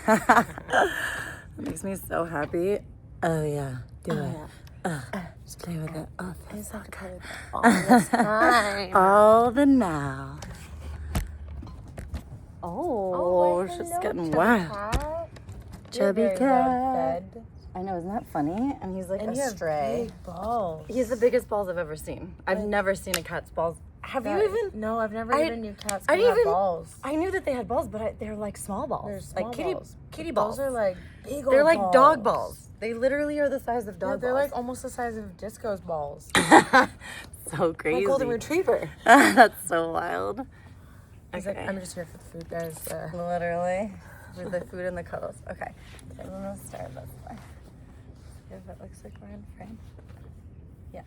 That makes me so happy. Oh yeah, do it. Just play with it. Oh, feels so good. All the time. All the now. Oh, it's just getting wild. Chubby cat. I know, isn't that funny? And he's like a stray. Big balls. He's the biggest balls I've ever seen. I've never seen a cat's balls. Have you even? No, I've never even knew cats I could have even, balls. I knew that they had balls, but they're like small balls. They're small like balls. kitty balls. Those are like big old They're like balls. dog balls. They literally are the size of dog balls. They're like almost the size of Disco's balls. So crazy. Like golden retriever. That's so wild. Okay. I'm just here for the food, guys. Literally. With the food and the cuddles. Okay. So I'm going to start this way. See if it looks like we're in frame. Yeah.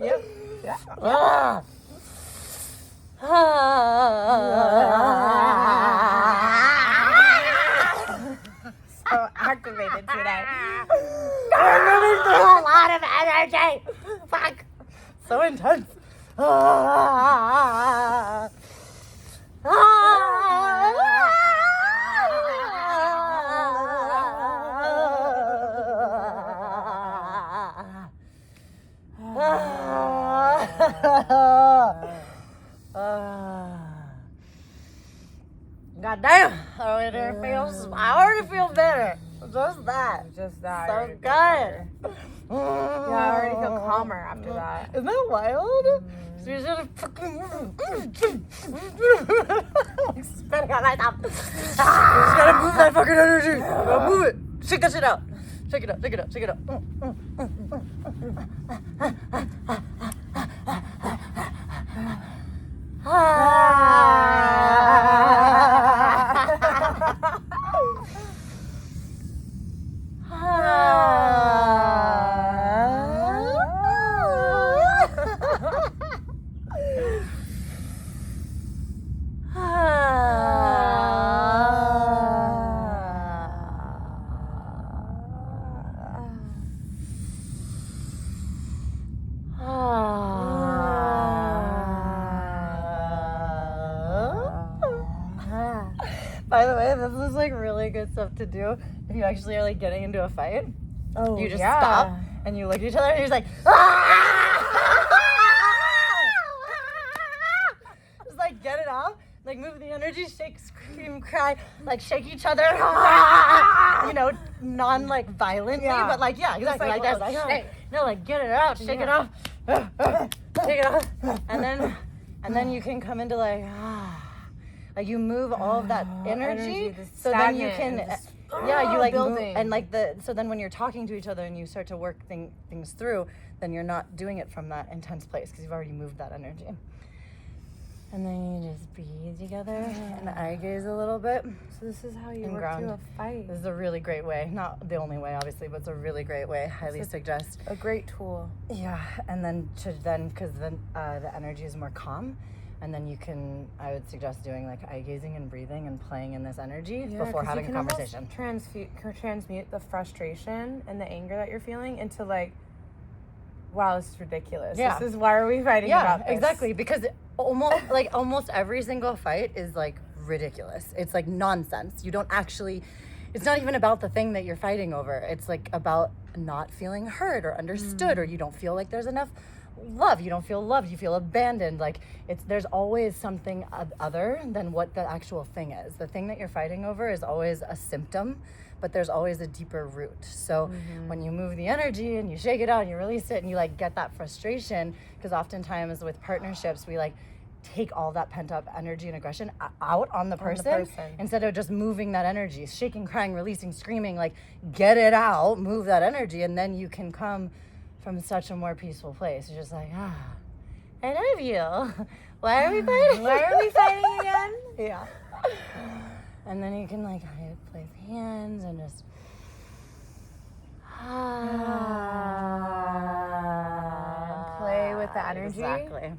Yep. Yeah. So activated today. I'm moving through a lot of energy. Fuck. So intense. God damn. I already feel better. Just that. So good. Yeah, I already feel calmer after that. Isn't that wild? So you're just fucking like spinning on myself. You just gotta move that fucking energy. You gotta move it. Shake that shit out. Shake it out, shake it out, shake it out. By the way, this is like really good stuff to do if you actually are like getting into a fight. Oh, you just stop and you look at each other and you're just like, just like get it out, like move the energy, shake, scream, cry, like shake each other, you know, non like violently, but like exactly like that. Like, no, like get it out, shake it off, shake it off, and then you can come into like. Like you move all of that energy so then you can, you like move, and like so then when you're talking to each other and you start to work things through, then you're not doing it from that intense place because you've already moved that energy. And then you just breathe together and eye gaze a little bit. So this is how you work ground. through a fight. This is a really great way. Not the only way, obviously, but it's a really great way. Highly suggest. A great tool. Yeah, and then because then the energy is more calm. And then I would suggest doing like eye gazing and breathing and playing in this energy before having a conversation. Transmute the frustration and the anger that you're feeling into like, wow, this is ridiculous. Yeah. This is why are we fighting about this? Yeah, exactly. Because almost every single fight is like ridiculous. It's like nonsense. You don't actually, it's not even about the thing that you're fighting over. It's like about not feeling heard or understood, or you don't feel like there's enough love. You don't feel loved. You feel abandoned. Like there's always something other than what the actual thing is. The thing that you're fighting over is always a symptom, but there's always a deeper root. So when you move the energy and you shake it out and you release it and you like get that frustration, because oftentimes with partnerships we like take all that pent up energy and aggression out on the person instead of just moving that energy, shaking, crying, releasing, screaming, like get it out, move that energy, and then you can come from such a more peaceful place. You're just like, I love you. Why are we fighting? Why are we fighting again? Yeah. And then you can like place hands and just play with the energy. Exactly.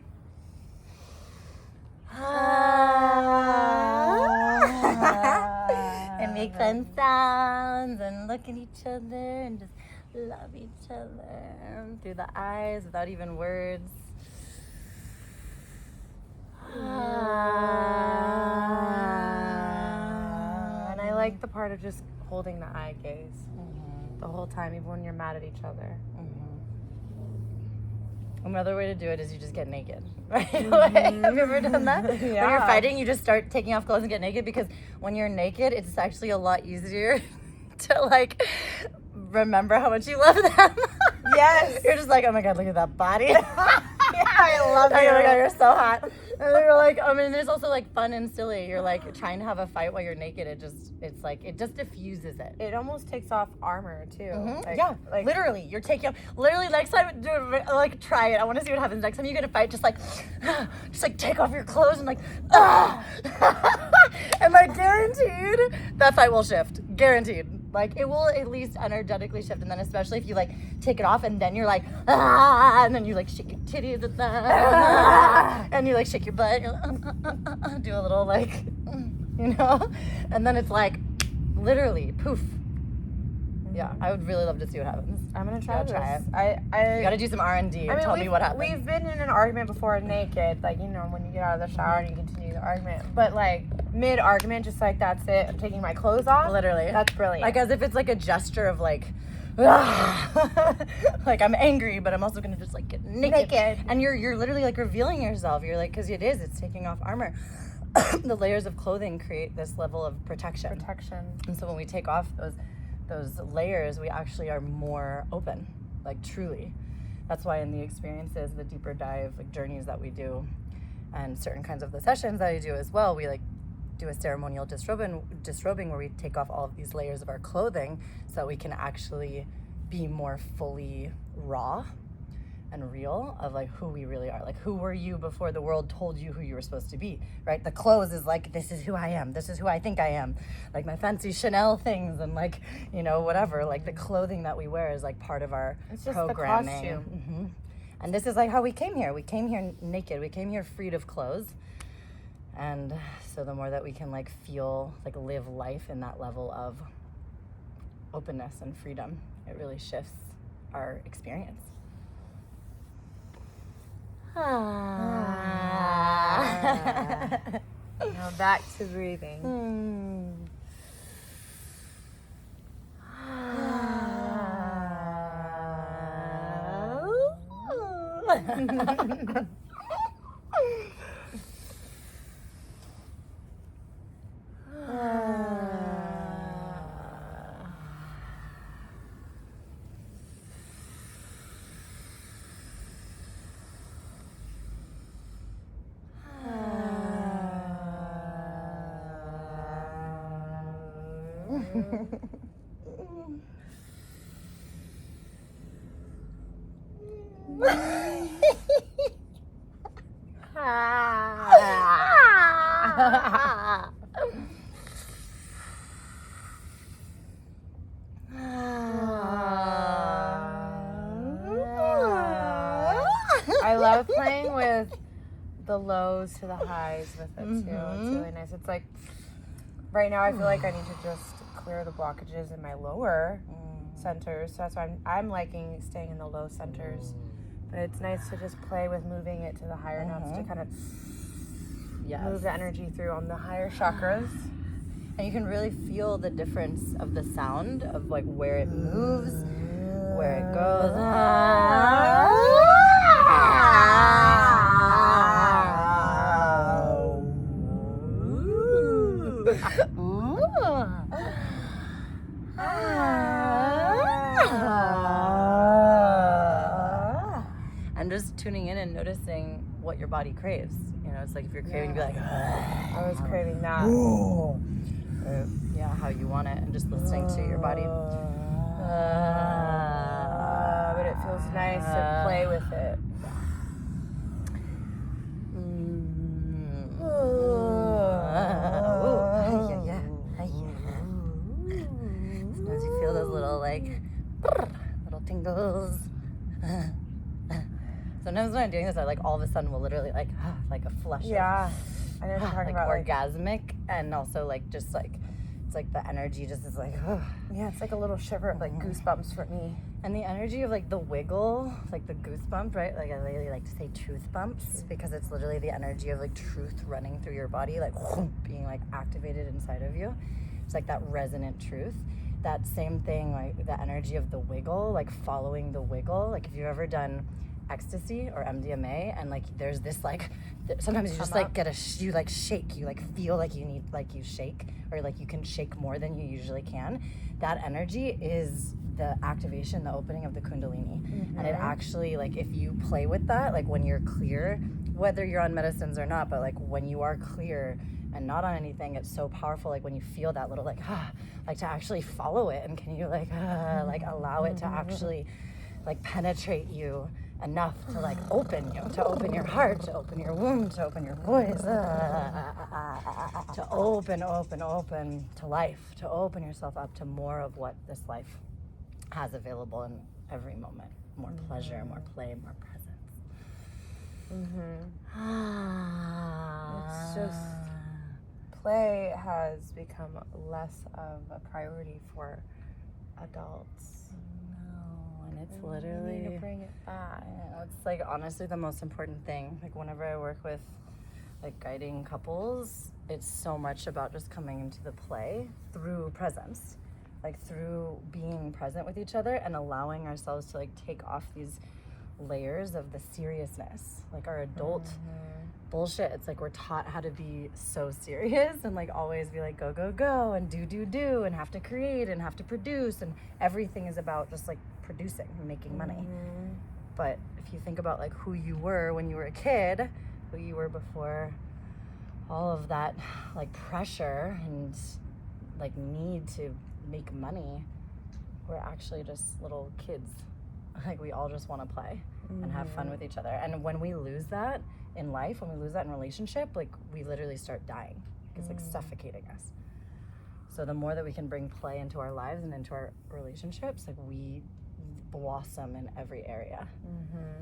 And make fun sounds and look at each other and just love each other through the eyes without even words. And I like the part of just holding the eye gaze the whole time, even when you're mad at each other. Another way to do it is you just get naked, right? Have you ever done that? Yeah. When you're fighting, you just start taking off clothes and get naked, because when you're naked, it's actually a lot easier to like remember how much you love them. Yes. You're just like, oh my God, look at that body. Yeah, I love Oh my it. God, you're so hot. And then you're like, I mean, there's also like fun and silly. You're like trying to have a fight while you're naked. It just diffuses it. It almost takes off armor too. Like, Yeah, like literally, you're taking up. Literally, next time, like try it. I want to see what happens next time you get a fight. Just like take off your clothes and like, and like guaranteed that fight will shift. Guaranteed. Like it will at least energetically shift, and then especially if you like take it off and then you're like, and then you like shake your titties at that, and you like shake your butt, you're like, do a little like, you know, and then it's like, literally poof. Yeah, I would really love to see what happens. I'm gonna try this. Try it. I You gotta do some R&D and tell me what happened. We've been in an argument before naked, like, you know, when you get out of the shower and you continue the argument. But like mid-argument, just like, that's it, I'm taking my clothes off. Literally. That's brilliant. Like as if it's like a gesture of like, like I'm angry, but I'm also gonna just like get naked. And you're literally like revealing yourself. You're like, because it's taking off armor. The layers of clothing create this level of protection. And so when we take off those layers, we actually are more open, like truly. That's why in the experiences, the deeper dive like journeys that we do, and certain kinds of the sessions that I do as well, we like do a ceremonial disrobing where we take off all of these layers of our clothing so that we can actually be more fully raw and real of like who we really are. Like, who were you before the world told you who you were supposed to be, right? The clothes is like, this is who I am, this is who I think I am, like my fancy Chanel things and like, you know, whatever. Like the clothing that we wear is like part of our it's just programming. the costume. And this is like how we came here. We came here naked. We came here freed of clothes. And so the more that we can like feel, like live life in that level of openness and freedom, it really shifts our experience. Now back to breathing. I love playing with the lows to the highs with it too. It's really nice. It's like right now I feel like I need to just clear the blockages in my lower centers. So that's why I'm liking staying in the low centers. But it's nice to just play with moving it to the higher notes to kind of move the energy through on the higher chakras. And you can really feel the difference of the sound of like where it moves, where it goes. And just tuning in and noticing what your body craves. You know, it's like if you're craving to be like, I was craving that. How you want it, and just listening to your body. But it feels nice to play with it. Sometimes you feel those little little tingles. Sometimes when I'm doing this, I like all of a sudden will literally like a flush. Yeah, I know what you're talking about. Orgasmic, and also like just like it's like the energy just is like. Yeah, it's like a little shiver of like goosebumps for me. And the energy of like the wiggle, like the goosebump, right? Like I really like to say truth bumps because it's literally the energy of like truth running through your body, like being like activated inside of you. It's like that resonant truth. That same thing, like the energy of the wiggle, like following the wiggle. Like if you've ever done ecstasy or MDMA and like there's this like sometimes you just like get you like shake, you like feel like you need, like you shake, or like you can shake more than you usually can. That energy is the activation, the opening of the kundalini. And it actually, like if you play with that, like when you're clear, whether you're on medicines or not, but like when you are clear and not on anything, it's so powerful. Like when you feel that little like to actually follow it, and can you like allow it to actually like penetrate you enough to like open you, to open your heart, to open your womb, to open your voice, to open to life, to open yourself up to more of what this life has available in every moment. More pleasure, more play, more presence. It's just, play has become less of a priority for adults. And it's literally, we need to bring it back. It's like honestly the most important thing. Like whenever I work with like guiding couples, it's so much about just coming into the play through presence, like through being present with each other and allowing ourselves to like take off these layers of the seriousness, like our adult bullshit. It's like we're taught how to be so serious and like always be like go and do and have to create and have to produce, and everything is about just like producing and making money. But if you think about like who you were when you were a kid, who you were before all of that like pressure and like need to make money, we're actually just little kids. Like we all just want to play and have fun with each other. And when we lose that in life, when we lose that in relationship, like we literally start dying. It's like suffocating us. So the more that we can bring play into our lives and into our relationships, like we blossom in every area.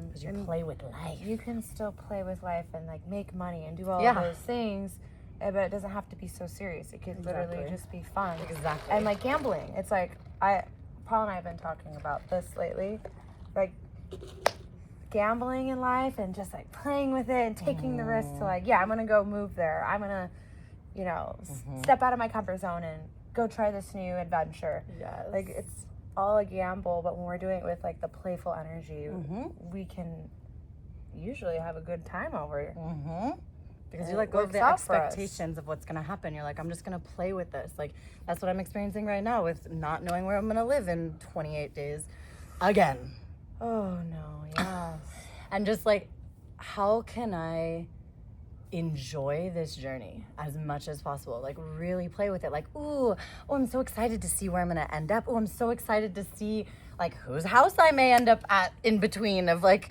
Because you play with life. You can still play with life and like make money and do all of those things, but it doesn't have to be so serious. It could literally just be fun. Exactly. And like gambling, it's like Paul and I have been talking about this lately, like gambling in life and just like playing with it and taking the risk to like, I'm gonna go move there. I'm gonna, step out of my comfort zone and go try this new adventure. Yes. Like it's all a gamble, but when we're doing it with like the playful energy, we can usually have a good time over it. Because you let go of the expectations of what's going to happen. You're like, I'm just going to play with this. Like, that's what I'm experiencing right now with not knowing where I'm going to live in 28 days again. Oh, no, yes. And just like, how can I enjoy this journey as much as possible? Like, really play with it. Like, I'm so excited to see where I'm going to end up. I'm so excited to see like whose house I may end up at in between of like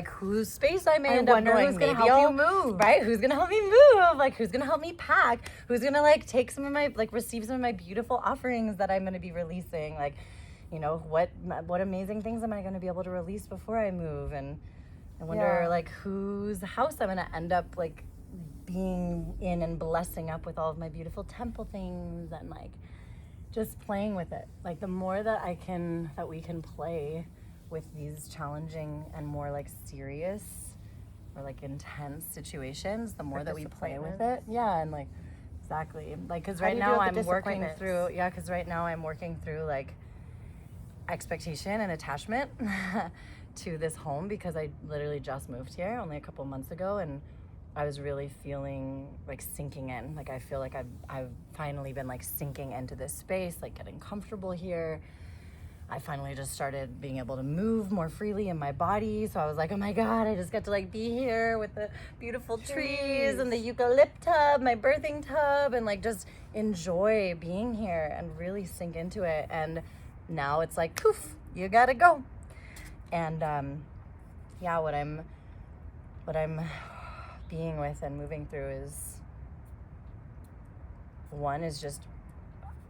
whose space I may end up going. Who's gonna help you move, right? Who's gonna help me move? Like who's gonna help me pack? Who's gonna like take some of my receive some of my beautiful offerings that I'm gonna be releasing? Like, what amazing things am I gonna be able to release before I move? And I wonder like whose house I'm gonna end up like being in and blessing up with all of my beautiful temple things and like just playing with it. Like the more that we can play with these challenging and more like serious or like intense situations, the more that we play with it. Yeah, and like exactly. Like cuz right now I'm working through like expectation and attachment to this home because I literally just moved here only a couple months ago, and I was really feeling like sinking in. Like I feel like I've finally been like sinking into this space, like getting comfortable here. I finally just started being able to move more freely in my body. So I was like, oh my God, I just got to like be here with the beautiful trees and the eucalypt tub, my birthing tub, and like just enjoy being here and really sink into it. And now it's like, poof, you gotta go. And what I'm being with and moving through is just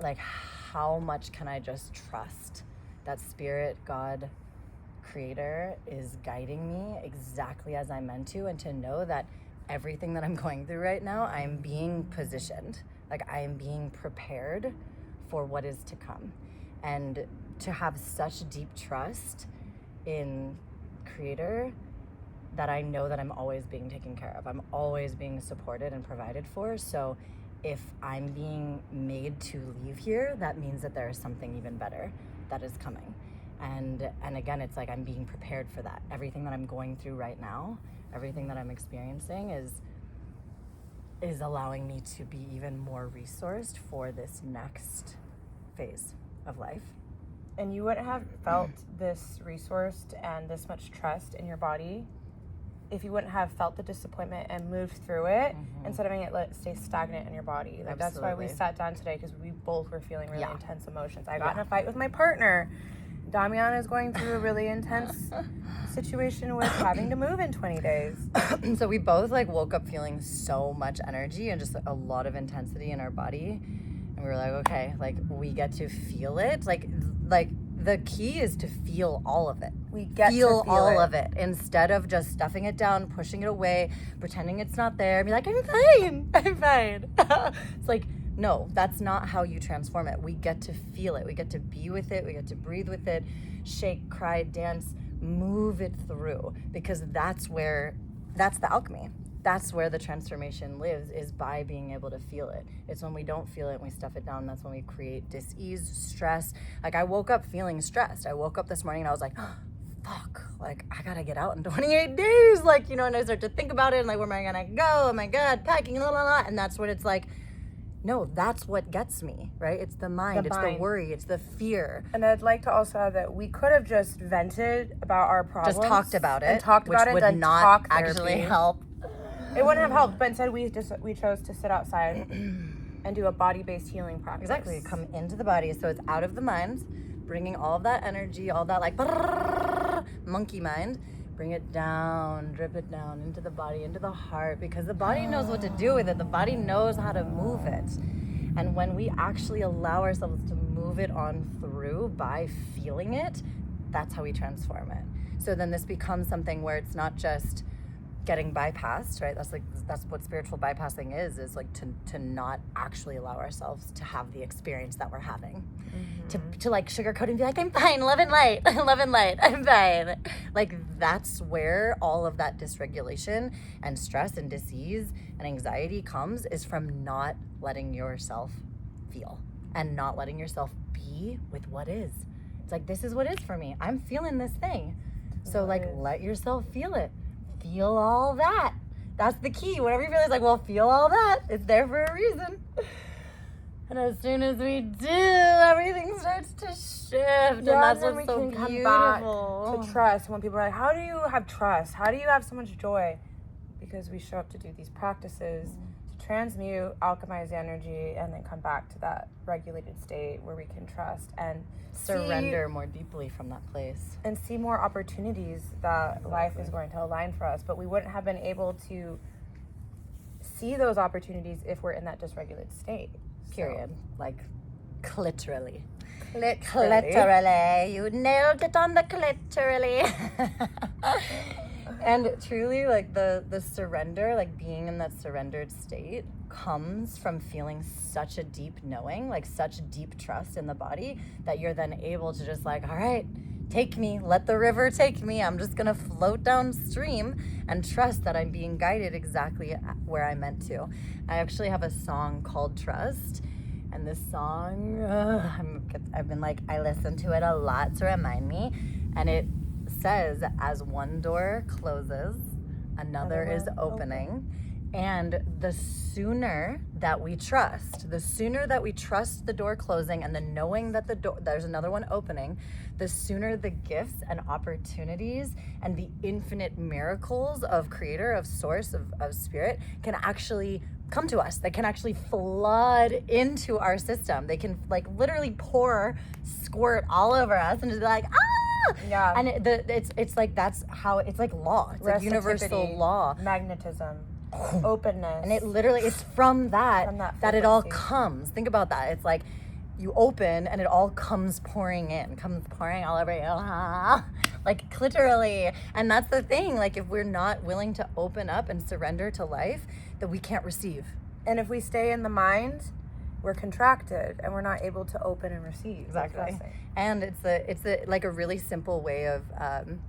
like how much can I just trust that spirit, God, creator is guiding me exactly as I'm meant to, and to know that everything that I'm going through right now, I'm being positioned, like I am being prepared for what is to come. And to have such deep trust in Creator that I know that I'm always being taken care of. I'm always being supported and provided for. So if I'm being made to leave here, that means that there is something even better that is coming. And again, it's like I'm being prepared for that. Everything that I'm going through right now, everything that I'm experiencing is allowing me to be even more resourced for this next phase of life. And you wouldn't have felt this resourced and this much trust in your body if you wouldn't have felt the disappointment and moved through it instead of having it let stay stagnant in your body. Like, that's why we sat down today, because we both were feeling really intense emotions. I got in a fight with my partner. Damian is going through a really intense situation with having to move in 20 days. So we both like woke up feeling so much energy and just a lot of intensity in our body. And we were like, okay, like we get to feel it. Like the key is to feel all of it. We get feel to feel all it. of it instead of just stuffing it down, pushing it away, pretending it's not there, and be like, I'm fine. It's like, no, that's not how you transform it. We get to feel it. We get to be with it. We get to breathe with it, shake, cry, dance, move it through, because that's the alchemy. That's where the transformation lives, is by being able to feel it. It's when we don't feel it and we stuff it down, that's when we create dis-ease, stress. Like, I woke up feeling stressed. I woke up this morning and I was like, oh, fuck, like, I gotta get out in 28 days. Like, you know, and I start to think about it and like, where am I gonna go? Oh my God, packing, la la la. And that's when it's like, no, that's what gets me, right? It's the mind, it's the worry, it's the fear. And I'd like to also add that we could have just vented about our problems. Just talked about it, which would not actually help. It wouldn't have helped, but instead we chose to sit outside and do a body-based healing practice. Exactly, come into the body, so it's out of the mind, bringing all of that energy, all that like monkey mind, bring it down, drip it down into the body, into the heart, because the body knows what to do with it. The body knows how to move it. And when we actually allow ourselves to move it on through by feeling it, that's how we transform it. So then this becomes something where it's not just getting bypassed, right? That's what spiritual bypassing is like to not actually allow ourselves to have the experience that we're having. To like sugarcoat and be like, I'm fine, love and light, I'm fine. Like, that's where all of that dysregulation and stress and disease and anxiety comes, is from not letting yourself feel and not letting yourself be with what is. It's like, this is what is for me. I'm feeling this thing. So like, let yourself feel it. Feel all that. That's the key. Whatever you feel, is like, well, feel all that. It's there for a reason. And as soon as we do, everything starts to shift. And that's and what's then so we can beautiful. come back to trust. When people are like, how do you have trust? How do you have so much joy? Because we show up to do these practices to transmute, alchemize energy, and then come back to that regulated state where we can trust and surrender more deeply from that place. And see more opportunities that life is going to align for us. But we wouldn't have been able to see those opportunities if we're in that dysregulated state. Period. Like, clitorally. Clitorally. You nailed it on the clitorally. And truly, like, the surrender, like being in that surrendered state, comes from feeling such a deep knowing, like such deep trust in the body, that you're then able to just like, all right, take me, let the river take me. I'm just gonna float downstream and trust that I'm being guided exactly where I'm meant to. I actually have a song called Trust, and this song, I've been like, I listen to it a lot to remind me, and it says, as one door closes, another is opening. And the sooner that we trust the door closing and the knowing that there's another one opening, the sooner the gifts and opportunities and the infinite miracles of Creator, of Source, of Spirit can actually come to us. They can actually flood into our system. They can like literally squirt all over us and just be like, ah! Yeah. And it's like, that's how, it's like law. It's like universal law. Magnetism. Openness. And it literally, it's from that it all frequency. comes. Think about that. It's like you open and it all comes pouring all over you. Like, literally. And that's the thing. Like, if we're not willing to open up and surrender to life, that we can't receive. And if we stay in the mind we're contracted and we're not able to open and receive. Exactly. And it's like a really simple way of,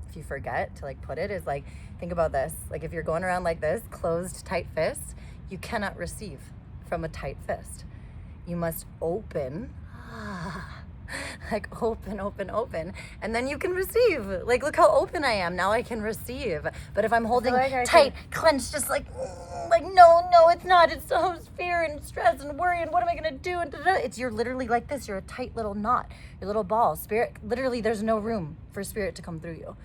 if you forget to like put it, is like, think about this. Like if you're going around like this, closed, tight fist, you cannot receive from a tight fist. You must open, like open, and then you can receive. Like, look how open I am. Now I can receive. But if I'm holding tight, clenched, just like no, it's not. It's so fear and stress and worry and what am I going to do? And it's, you're literally like this. You're a tight little knot, your little ball. Spirit, literally, there's no room for spirit to come through you.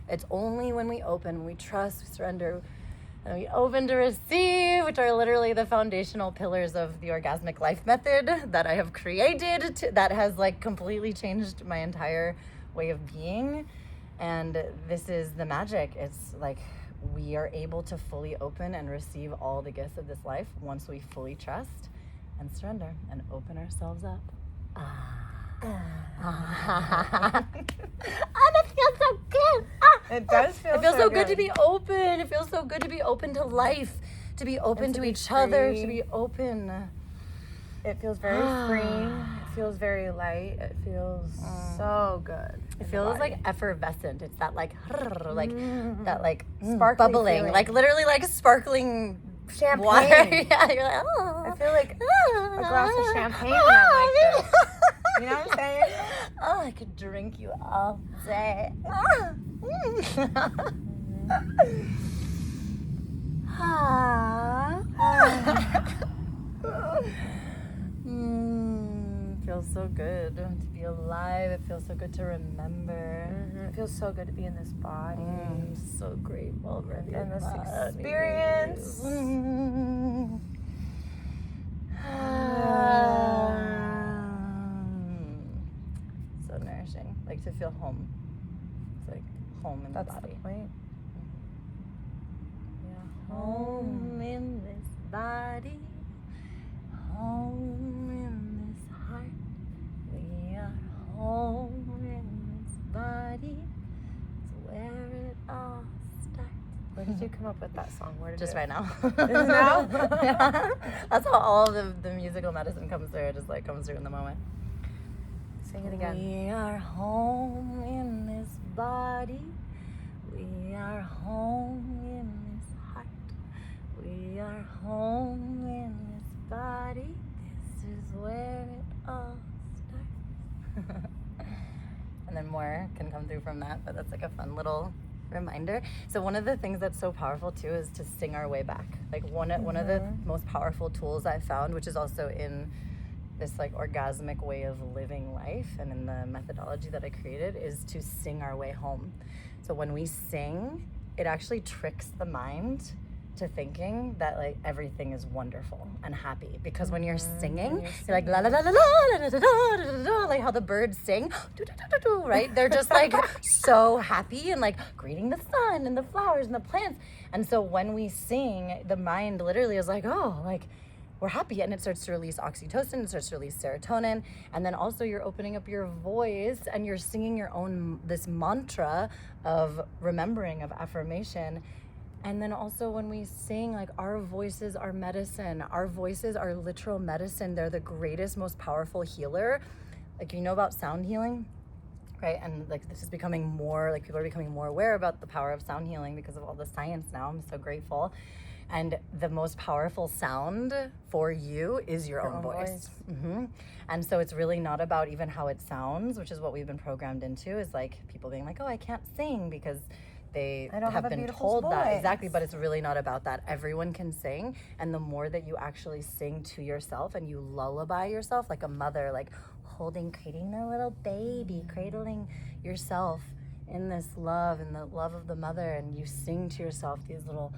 It's only when we open, when we trust, we surrender, and we open to receive, which are literally the foundational pillars of the Orgasmic Life method that I have created, that has like completely changed my entire way of being. And this is the magic. It's like we are able to fully open and receive all the gifts of this life once we fully trust and surrender and open ourselves up. And it feels so good. It does feel It feels so good to be open. It feels so good to be open to life, to be open to each other, to be open. It feels very freeing. It feels very light. It feels so good. It feels like effervescent. It's that like that like Sparkly bubbling, feeling. like literally like sparkling Champagne. water. Yeah, you're like, oh. I feel like a glass of champagne when I'm like this. You know what I'm saying? Oh, I could drink you all day. Feels so good to be alive. It feels so good to remember. It feels so good to be in this body. I'm so grateful for And this body. experience. So nourishing. Like to feel home. It's like home in the That's body. the point. Home in this body, home in this heart. We are home in this body. It's where it all starts. Where did you come up with that song? Where did Just it... right now. Now? Yeah. That's how all the musical medicine comes through. It just like comes through in the moment. Sing it again. We are home in this body. We are home in this heart. We are home in this body. This is where it all starts. And then more can come through from that, but that's like a fun little reminder. So one of the things that's so powerful too is to sing our way back. Like one of the most powerful tools I found, which is also in this like orgasmic way of living life and in the methodology that I created, is to sing our way home. So when we sing, it actually tricks the mind to thinking that like everything is wonderful and happy, because when you're singing, you're like la la la la la la la la la, like how the birds sing, right? They're just like so happy and like greeting the sun and the flowers and the plants. And so when we sing, the mind literally is like, oh, like we're happy, and it starts to release oxytocin, it starts to release serotonin, and then also you're opening up your voice and you're singing your own, this mantra of remembering, of affirmation. And then also when we sing, like our voices are medicine. Our voices are literal medicine. They're the greatest, most powerful healer. Like, you know about sound healing, right? And like this is becoming more, like people are becoming more aware about the power of sound healing because of all the science now. I'm so grateful. And the most powerful sound for you is your own voice. Mm-hmm. And so it's really not about even how it sounds, which is what we've been programmed into, is like people being like, oh, I can't sing because they have been told that. Exactly, but it's really not about that. Everyone can sing, and the more that you actually sing to yourself and you lullaby yourself, like a mother, like cradling their little baby, cradling yourself in this love, in the love of the mother, and you sing to yourself these little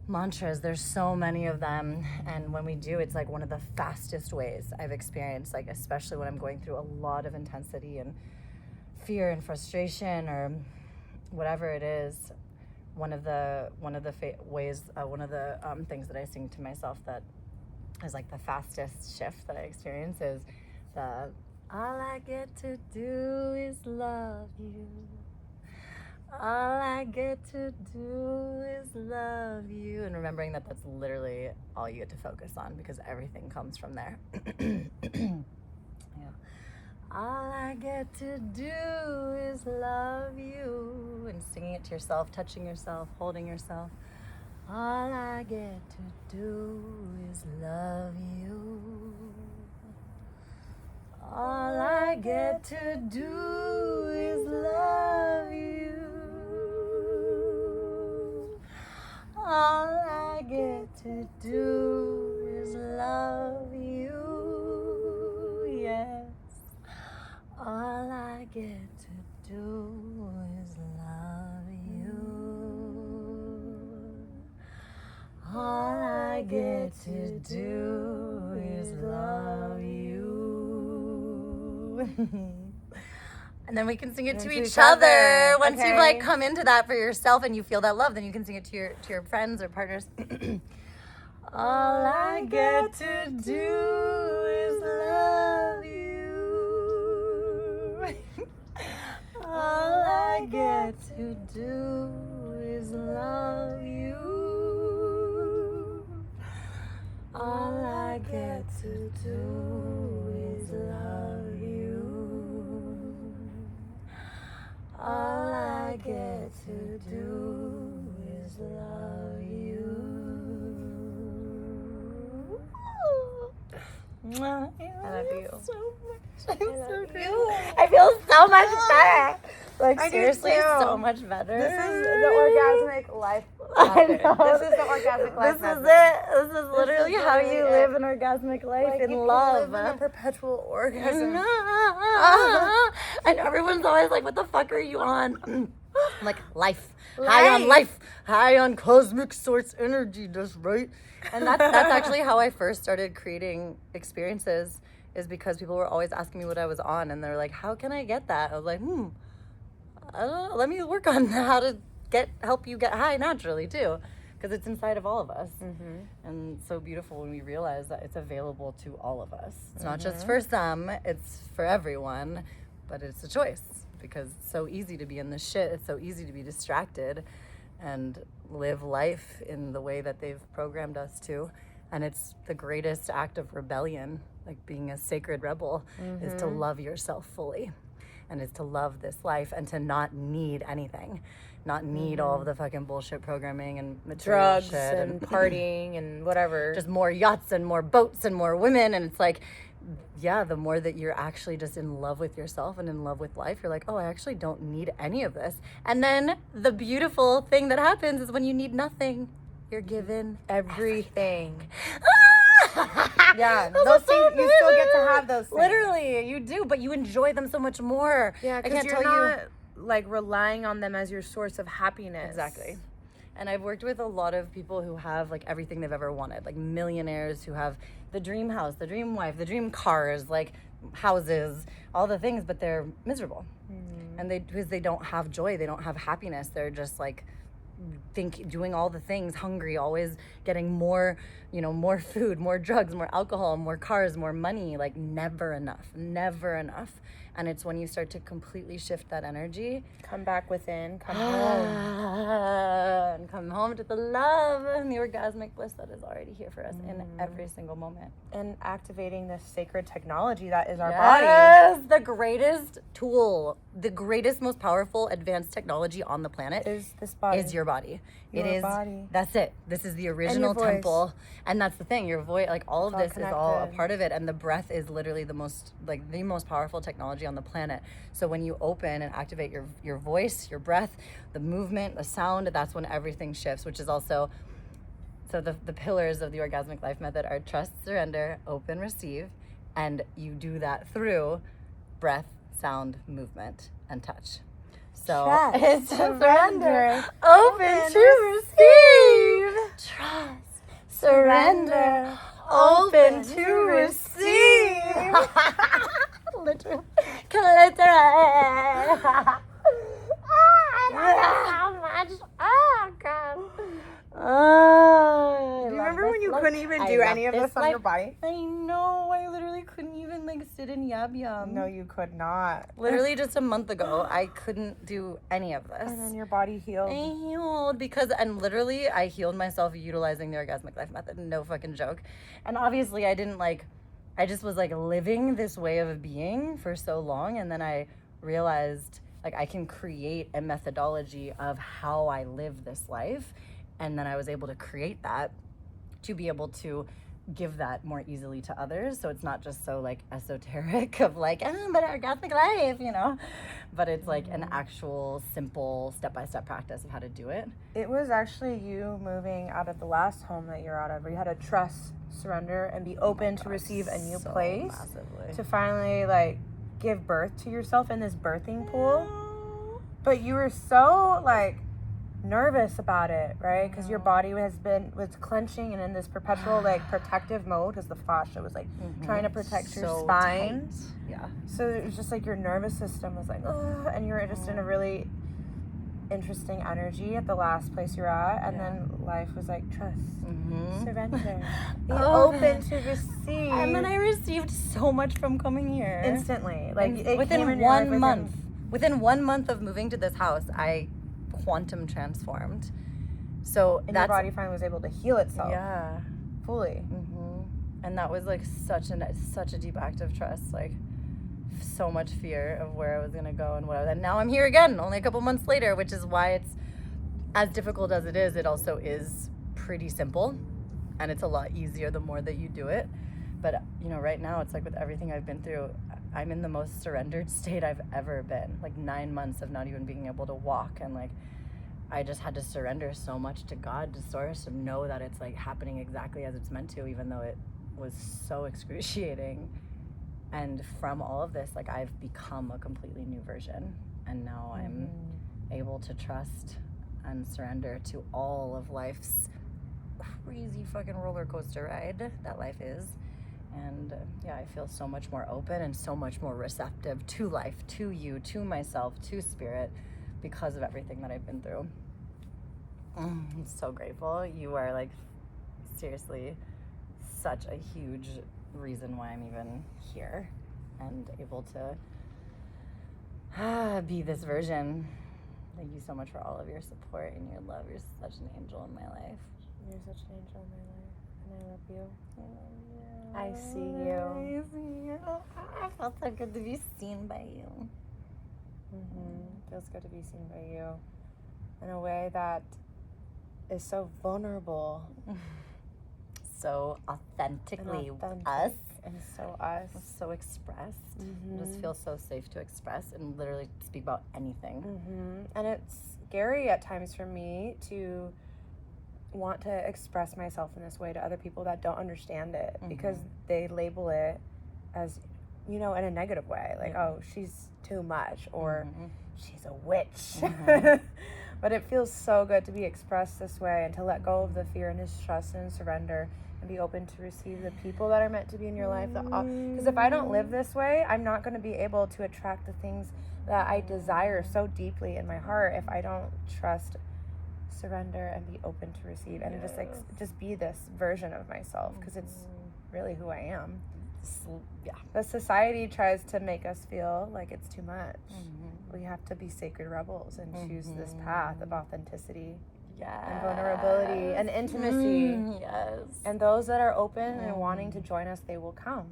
mantras. There's so many of them, and when we do, it's like one of the fastest ways I've experienced, like especially when I'm going through a lot of intensity and fear and frustration or whatever it is. One of the things that I sing to myself that is like the fastest shift that I experience is the all I get to do is love you. All I get to do is love you. And remembering that that's literally all you get to focus on, because everything comes from there. Yeah. All I get to do is love you. And singing it to yourself, touching yourself, holding yourself. All I get to do is love you. All I get to do is love you. All I get to do is love you. Yes. All I get to do is love you. All I get to do is love you. And then we can sing it to each other. Once you've like come into that for yourself and you feel that love, then you can sing it to your friends or partners. All I get to do is love you. All I get to do is love you. All I get to do is love you. All I get to do is love you. I love you so much. I feel so much better. Like, seriously, so much better. This is the orgasmic life method. This is the orgasmic life method. This is it. This is literally how you live an orgasmic life in love. Live in a perpetual orgasm. And everyone's always like, what the fuck are you on? I'm like, life. High on life. High on cosmic source energy, just right. And that's actually how I first started creating experiences, is because people were always asking me what I was on, and they're like, how can I get that? I was like, I don't know, let me work on how to help you get high naturally too, because it's inside of all of us. And so beautiful when we realize that it's available to all of us. It's not just for some, it's for everyone, but it's a choice, because it's so easy to be in this shit. It's so easy to be distracted and live life in the way that they've programmed us to. And it's the greatest act of rebellion, like being a sacred rebel, is to love yourself fully. And is to love this life and to not need anything, not need all of the fucking bullshit programming and material drugs shit and partying and whatever. Just more yachts and more boats and more women. And it's like, yeah, the more that you're actually just in love with yourself and in love with life, you're like, oh, I actually don't need any of this. And then the beautiful thing that happens is when you need nothing, you're given everything. Yeah, those things, you still get to have those things. Literally, you do, but you enjoy them so much more. Yeah, because you're not like relying on them as your source of happiness. Exactly. And I've worked with a lot of people who have like everything they've ever wanted, like millionaires who have the dream house, the dream wife, the dream cars, like houses, all the things, but they're miserable. And because they don't have joy, they don't have happiness. They're just like doing all the things, hungry, always getting more, more food, more drugs, more alcohol, more cars, more money, like never enough. And it's when you start to completely shift that energy, come back within, come home, and come home to the love and the orgasmic bliss that is already here for us in every single moment. And activating this sacred technology that is our body. Yes, the greatest tool, the greatest, most powerful, advanced technology on the planet is this body. Is your body. Your body. That's it. This is the original temple. And that's the thing, your voice, like all of this is all a part of it. And the breath is literally the most powerful technology on the planet. So when you open and activate your voice, your breath, the movement, the sound, that's when everything shifts, which is also, so the pillars of the orgasmic life method are trust, surrender, open, receive. And you do that through breath, sound, movement, and touch. So it's surrender, open to receive. Trust, surrender, open to receive. Literally. How much? Oh, God. Do you remember when you couldn't even do any of this on your body? I know. I literally couldn't even sit in yum yum. No, you could not. Literally just a month ago, I couldn't do any of this. And then your body healed. I healed because, and literally I healed myself utilizing the Orgasmic Life method. No fucking joke. And obviously I didn't like, I just was like living this way of being for so long. And then I realized like I can create a methodology of how I live this life. And then I was able to create that to be able to give that more easily to others. So it's not just so like esoteric of like, but orgasmic life, you know, but it's like an actual simple step-by-step practice of how to do it. It was actually you moving out of the last home that you're out of, where you had to trust, surrender, and be open to receive a new place. Massively. To finally like give birth to yourself in this birthing pool. But you were so like nervous about it, right? Because your body was clenching and in this perpetual like protective mode, because the fascia was like trying to protect your spine. Tight. Yeah. So it was just like your nervous system was like, ugh, and you were just in a really interesting energy at the last place you're at, and then life was like, trust, surrender, be open to receive. And then I received so much from coming here instantly, like it within came in 1 month. Within 1 month of moving to this house, I quantum transformed. So and your body finally was able to heal itself. Yeah, fully. And that was like such a deep act of trust. Like so much fear of where I was gonna go and what I was. And now I'm here again, only a couple months later, which is why it's as difficult as it is. It also is pretty simple, and it's a lot easier the more that you do it. But you know, right now it's like with everything I've been through, I'm in the most surrendered state I've ever been. Like 9 months of not even being able to walk, and like I just had to surrender so much to God, to Source, to know that it's like happening exactly as it's meant to, even though it was so excruciating. And from all of this, like I've become a completely new version, and now I'm able to trust and surrender to all of life's crazy fucking roller coaster ride that life is. And yeah, I feel so much more open and so much more receptive to life, to you, to myself, to spirit, because of everything that I've been through. I'm so grateful. You are like seriously such a huge reason why I'm even here and able to be this version. Thank you so much for all of your support and your love. You're such an angel in my life. You're such an angel in my life, and I love you. I love you. I see you. I see you. I felt so good to be seen by you. Feels good to be seen by you in a way that is so vulnerable. So authentically authentic. us. And so us. So expressed. Just feel so safe to express and literally speak about anything. And it's scary at times for me to want to express myself in this way to other people that don't understand it, because they label it as, you know, in a negative way, like, oh, she's too much, or she's a witch. But it feels so good to be expressed this way and to let go of the fear and just trust and surrender and be open to receive the people that are meant to be in your life. Because if I don't live this way, I'm not going to be able to attract the things that I desire so deeply in my heart if I don't trust, surrender, and be open to receive, and just be this version of myself, because it's really who I am. Yeah. The society tries to make us feel like it's too much. We have to be sacred rebels and choose this path of authenticity and vulnerability and intimacy. Yes. And those that are open and wanting to join us, they will come.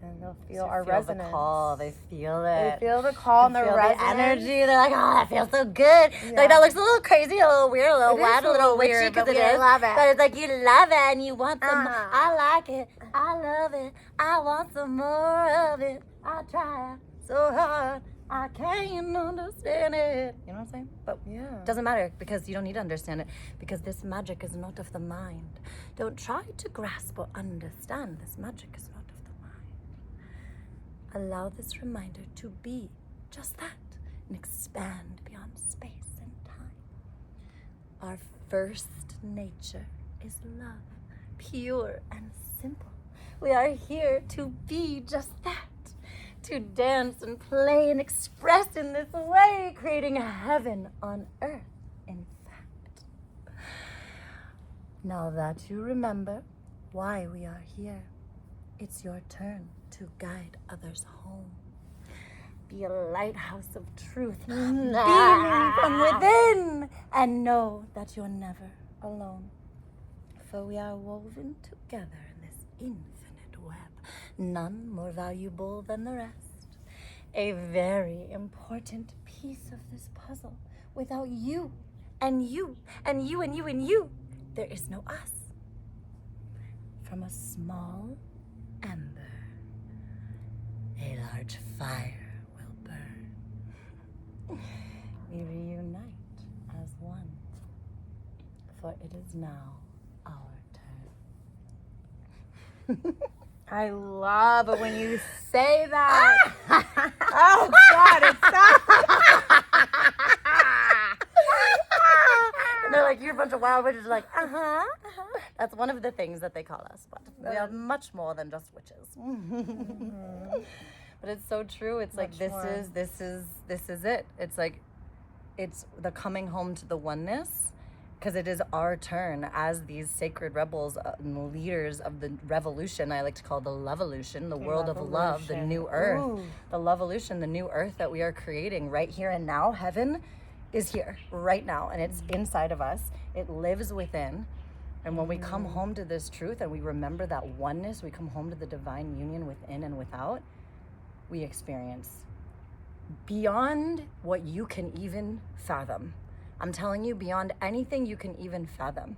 And they'll feel our resonance. The call. They feel it. They feel the call and the resonance. The energy. They're like, oh, that feels so good. Like, that looks a little crazy, a little weird, a little wild, a little witchy, because it is. Love it. But it's like you love it and you want some more. I like it. I love it. I want some more of it. I try so hard. I can't understand it. You know what I'm saying? But it doesn't matter, because you don't need to understand it, because this magic is not of the mind. Don't try to grasp or understand. This magic is not of the mind. Allow this reminder to be just that and expand beyond space and time. Our first nature is love, pure and simple. We are here to be just that. To dance and play and express in this way, creating a heaven on earth, in fact. Now that you remember why we are here, it's your turn to guide others home. Be a lighthouse of truth, beaming from within, and know that you're never alone. For we are woven together in this infinite web, none more valuable than the rest. A very important piece of this puzzle. Without you, and you, and you, and you, and you, there is no us. From a small ember, a large fire will burn. We reunite as one, for it is now our turn. I love it when you say that. Oh, God, it's And they're like, you're a bunch of wild witches. Like, That's one of the things that they call us. But we are much more than just witches. But it's so true. It's like, this is it. It's like, it's the coming home to the oneness, because it is our turn as these sacred rebels and leaders of the revolution. I like to call the loveolution, the world of love, the new earth. Ooh. The loveolution, the new earth that we are creating right here and now. Heaven is here right now, and it's inside of us. It lives within. And when we come home to this truth and we remember that oneness, we come home to the divine union within and without, we experience beyond what you can even fathom. I'm telling you, beyond anything you can even fathom.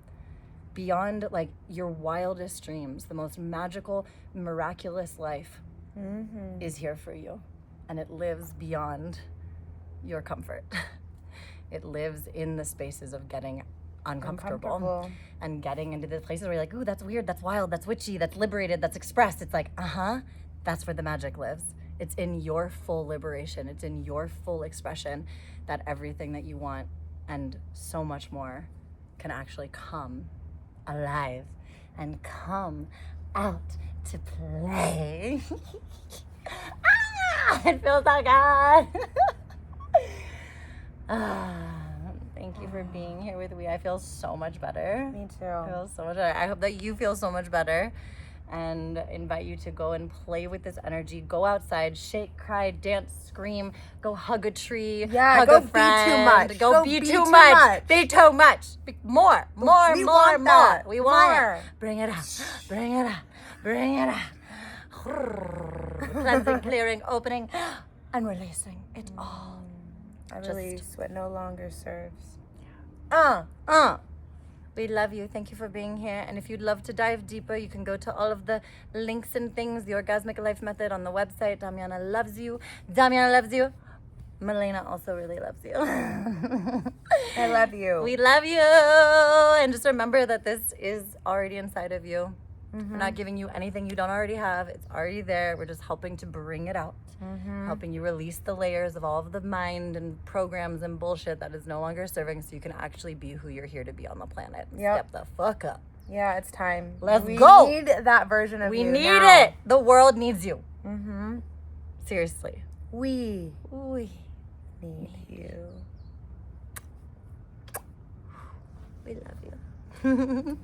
Beyond like your wildest dreams, the most magical, miraculous life is here for you. And it lives beyond your comfort. It lives in the spaces of getting uncomfortable and getting into the places where you're like, ooh, that's weird, that's wild, that's witchy, that's liberated, that's expressed. It's like, that's where the magic lives. It's in your full liberation. It's in your full expression that everything that you want and so much more can actually come alive and come out to play. It feels so good. Thank you for being here with me. I feel so much better. Me too. I feel so much better. I hope that you feel so much better, and invite you to go and play with this energy. Go outside, shake, cry, dance, scream, go hug a tree, hug a friend. Be too much. Go be too much. Be too much. More. We want more. We want more. It. Bring it up. Bring it up. Bring it up. Cleansing, clearing, opening, and releasing it all. I release what no longer serves. We love you. Thank you for being here. And if you'd love to dive deeper, you can go to all of the links and things, the Orgasmic Life Method on the website. Damiana loves you. Damiana loves you. Milena also really loves you. I love you. We love you. And just remember that this is already inside of you. We're not giving you anything you don't already have. It's already there. We're just helping to bring it out. Helping you release the layers of all of the mind and programs and bullshit that is no longer serving, so you can actually be who you're here to be on the planet. Step the fuck up. Yeah, it's time. Let's go. We need that version of you. We need it. The world needs you. Seriously. We need you. We love you.